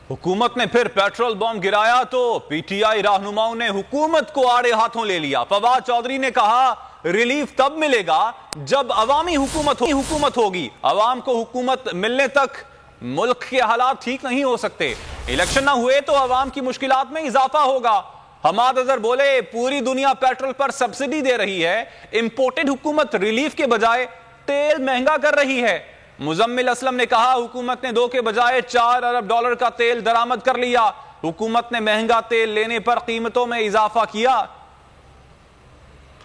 हुकूमत ने फिर पेट्रोल बम गिराया तो पीटीआई रहनुमाओं ने हुकूमत को आड़े हाथों ले लिया। फवाद चौधरी ने कहा रिलीफ तब मिलेगा जब अवामी हुकूमत होगी। अवाम को हुकूमत मिलने तक मुल्क के हालात ठीक नहीं हो सकते। इलेक्शन ना हुए तो अवाम की मुश्किलात में इजाफा होगा। हमाद अजहर बोले पूरी दुनिया पेट्रोल पर सब्सिडी दे रही है, इंपोर्टेड हुकूमत रिलीफ के बजाय तेल महंगा कर रही है। मुजम्मिल असलम ने कहा हुकूमत ने 2 के बजाय 4 अरब डॉलर का तेल दरामद कर लिया। हुकूमत ने महंगा तेल लेने पर कीमतों में इजाफा किया।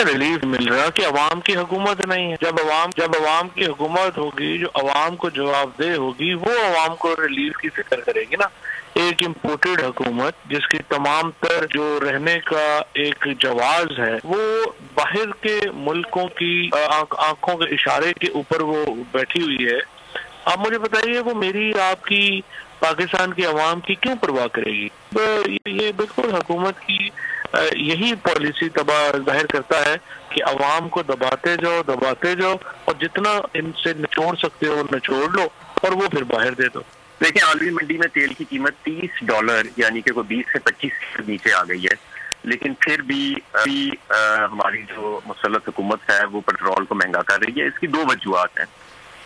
रिलीफ मिल रहा कि अवाम की हुकूमत नहीं है। जब अवाम की हुकूमत होगी, जो अवाम को जवाबदेह होगी, वो अवाम को रिलीफ की फिक्र करेगी ना। एक इम्पोर्टेड हुकूमत जिसकी तमाम तर जो रहने का एक जवाज है वो बाहर के मुल्कों की आंखों के इशारे के ऊपर वो बैठी हुई है। आप मुझे बताइए वो मेरी आपकी पाकिस्तान की अवाम की क्यों परवाह करेगी? ये बिल्कुल हुकूमत की यही पॉलिसी जाहिर करता है कि अवाम को दबाते जाओ और जितना इनसे निचोड़ सकते हो निचोड़ लो और वो फिर बाहर दे दो। देखिए, आलमी मंडी में तेल की कीमत $30 यानी कि कोई 20 से 25 नीचे आ गई है, लेकिन फिर भी हमारी जो मुसल्लत हुकूमत है वो पेट्रोल को महंगा कर रही है। इसकी 2 वजूहात हैं।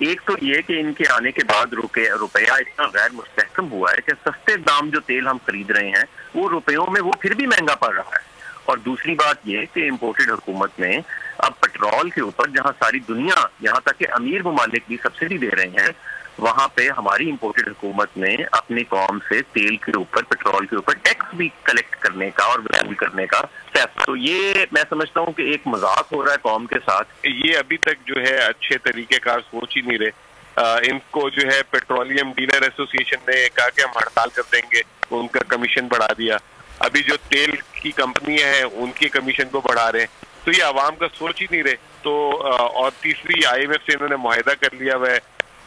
एक तो ये कि इनके आने के बाद रुपया इतना गैर मुस्तहकम हुआ है कि सस्ते दाम जो तेल हम खरीद रहे हैं वो रुपयों में वो फिर भी महंगा पड़ रहा है। और दूसरी बात ये कि इम्पोर्टेड हुकूमत ने अब पेट्रोल के ऊपर, जहाँ सारी दुनिया यहाँ तक कि अमीर ममालिक भी सब्सिडी दे रहे हैं, वहां पे हमारी इम्पोर्टेड हुकूमत ने अपनी कौम से तेल के ऊपर, पेट्रोल के ऊपर टैक्स भी कलेक्ट करने का और वसूल करने का फैसला। तो ये मैं समझता हूँ कि एक मजाक हो रहा है कौम के साथ। ये अभी तक जो है अच्छे तरीकेकार सोच ही नहीं रहे। इनको जो है पेट्रोलियम डीलर एसोसिएशन ने कहा कि हम हड़ताल कर देंगे, उनका कमीशन बढ़ा दिया। अभी जो तेल की कंपनियां हैं उनके कमीशन को बढ़ा रहे हैं। तो ये आवाम का सोच ही नहीं रहे। तो और तीसरी, IMF से इन्होंने मुआहिदा कर लिया हुआ है,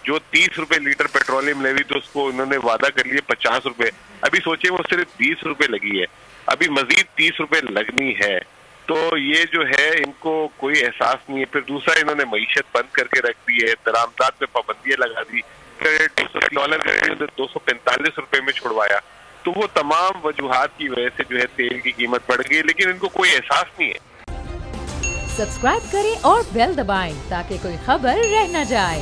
जो 30 रुपए लीटर पेट्रोलियम लेवी तो उसको इन्होंने वादा कर लिया 50 रुपए। अभी सोचिए वो सिर्फ 20 रुपए लगी है, अभी मजीद 30 रुपए लगनी है। तो ये जो है इनको कोई एहसास नहीं है। फिर दूसरा, इन्होंने मईशत बंद करके रख दी है, दरामदात पे पाबंदियां लगा दी, $200 का 245 रुपए में छुड़वाया। तो वो तमाम वजूहात की वजह से जो है तेल की कीमत बढ़ गई, लेकिन इनको कोई एहसास नहीं है। सब्सक्राइब करें और बेल दबाएं ताकि कोई खबर रह न जाए।